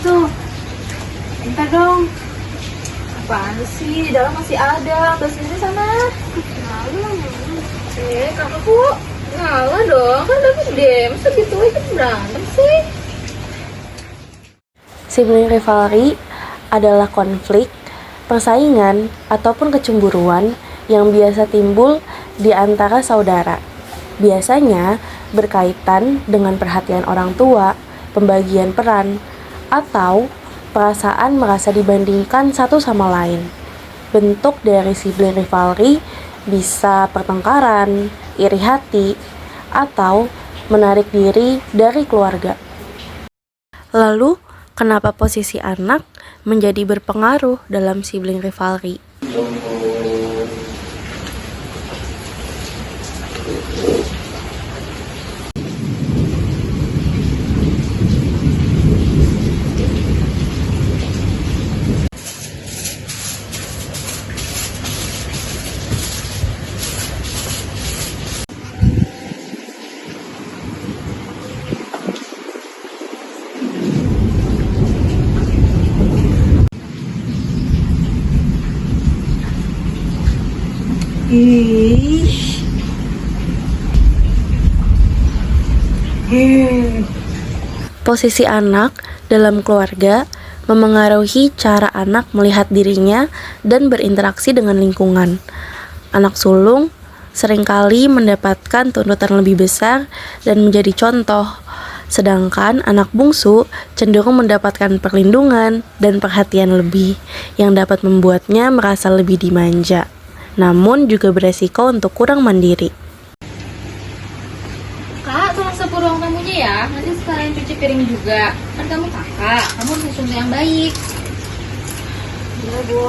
tuh. Minta dong. Apaan sih? Di dalam masih ada. Ambil sendiri sana. Malu. Kakakku ngalah dong. Kan udah gede. Masa gitu aja berantem sih? Sibling rivalry adalah konflik, persaingan, ataupun kecemburuan yang biasa timbul di antara saudara. Biasanya berkaitan dengan perhatian orang tua, pembagian peran, atau perasaan merasa dibandingkan satu sama lain. Bentuk dari sibling rivalry bisa pertengkaran, iri hati, atau menarik diri dari keluarga. Lalu, kenapa posisi anak menjadi berpengaruh dalam sibling rivalry? Posisi anak dalam keluarga memengaruhi cara anak melihat dirinya dan berinteraksi dengan lingkungan. Anak sulung seringkali mendapatkan tuntutan lebih besar dan menjadi contoh, sedangkan anak bungsu cenderung mendapatkan perlindungan dan perhatian lebih yang dapat membuatnya merasa lebih dimanja, namun juga beresiko untuk kurang mandiri. Kak, tolong sapu ruang tamunya ya. Nanti sekalian cuci piring juga. Kan kamu kakak, kamu harus contoh yang baik. Iya, Bu.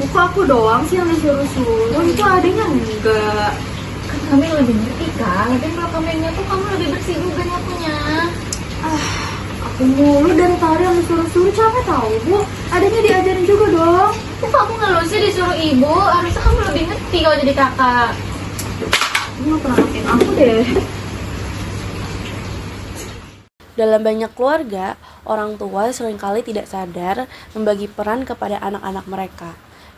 Buka aku doang sih yang disuruh-suruh. Itu adanya enggak. Kan kamu yang lebih ngerti kan. Tapi kalau kamu yang nyapu, kamu lebih bersih juga nyapunya. Aku mulu dari tadi yang disuruh-suruh, capek tahu Bu. Adanya diajarin juga dong. Kok kamu ngeluh sih disuruh ibu? Harusnya kamu lebih ngerti kalau jadi kakak. Kamu gak pernah ngertiin aku deh. Dalam banyak keluarga, orang tua seringkali tidak sadar membagi peran kepada anak-anak mereka.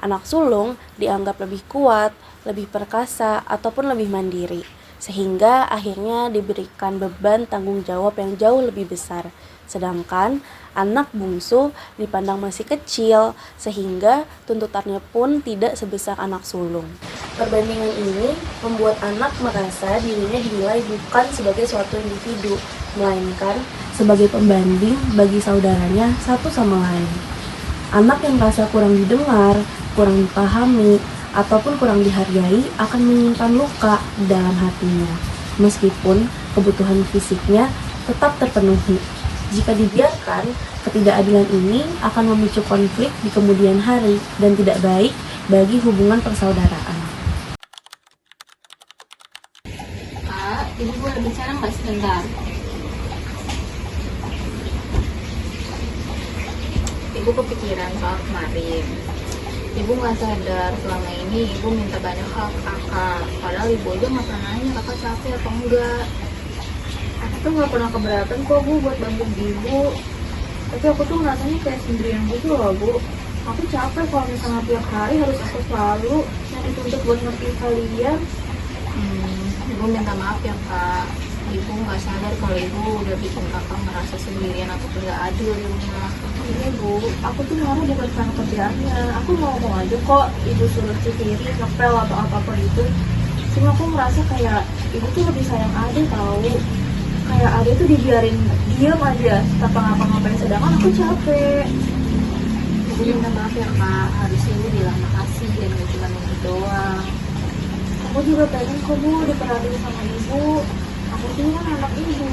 Anak sulung dianggap lebih kuat, lebih perkasa, ataupun lebih mandiri, sehingga akhirnya diberikan beban tanggung jawab yang jauh lebih besar. Sedangkan anak bungsu dipandang masih kecil, sehingga tuntutannya pun tidak sebesar anak sulung. Perbandingan ini membuat anak merasa dirinya dinilai bukan sebagai suatu individu, melainkan sebagai pembanding bagi saudaranya satu sama lain. Anak yang merasa kurang didengar, kurang dipahami, ataupun kurang dihargai akan menyimpan luka dalam hatinya, meskipun kebutuhan fisiknya tetap terpenuhi. Jika dibiarkan, ketidakadilan ini akan memicu konflik di kemudian hari dan tidak baik bagi hubungan persaudaraan. Kak, ibu boleh bicara nggak sebentar? Ibu kepikiran soal kemarin. Ibu nggak sadar selama ini ibu minta banyak hal ke kakak. Padahal ibu aja nggak pernah nanya kakak capek atau enggak. Aku tuh nggak pernah keberatan kok Bu buat bantu ibu. Tapi aku tuh ngerasanya kayak sendirian gitu loh Bu. Aku capek kalau misalnya tiap hari harus aku selalu yang dituntut buat ngertiin kalian. Ibu minta maaf ya Kak. Ibu nggak sadar kalau ibu udah bikin kakak merasa sendirian ataupun nggak adil di rumah. Ini Bu, aku tuh marah bukan karena kerjaannya. Aku mau aja kok ibu suruh cuci piring, ngepel atau apapun itu. Cuma aku merasa kayak ibu tuh lebih sayang Ade tahu. Kayak Ade tuh dibiarin diam aja tanpa ngapa-ngapain, sedangkan aku capek. Ibu minta maaf ya Kak, harusnya ibu bilang makasih dan gak cuma itu doang. Aku juga pengen kok Bu diperhatiin sama ibu. Aku tuh kan anak ibu.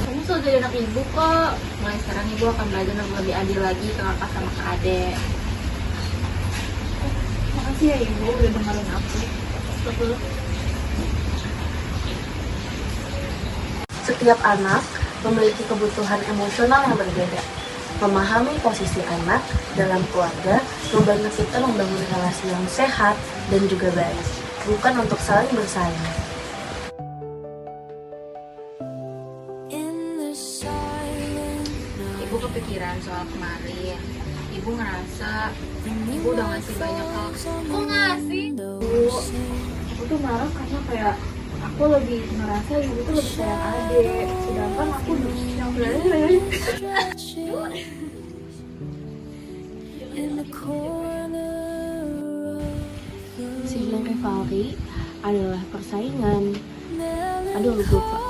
Kamu sudah jadi anak ibu kok. Mulai sekarang ibu akan belajar untuk lebih adil lagi ke kakak sama ke adek. Makasih ya ibu udah dengerin aku. Betul. Setiap anak memiliki kebutuhan emosional yang berbeda. Memahami posisi anak dalam keluarga membantu kita membangun relasi yang sehat dan juga baik, bukan untuk saling bersaing. Ibu kepikiran soal kemarin. Ibu ngerasa ibu udah ngasih banyak hal. Kok ngasih? Bu, aku tuh marah karena kayak aku lebih ngerasa ibu tuh lebih sayang adik, sedangkan aku udah yang belajar. Sibling rivalry adalah persaingan. Aduh, lupa.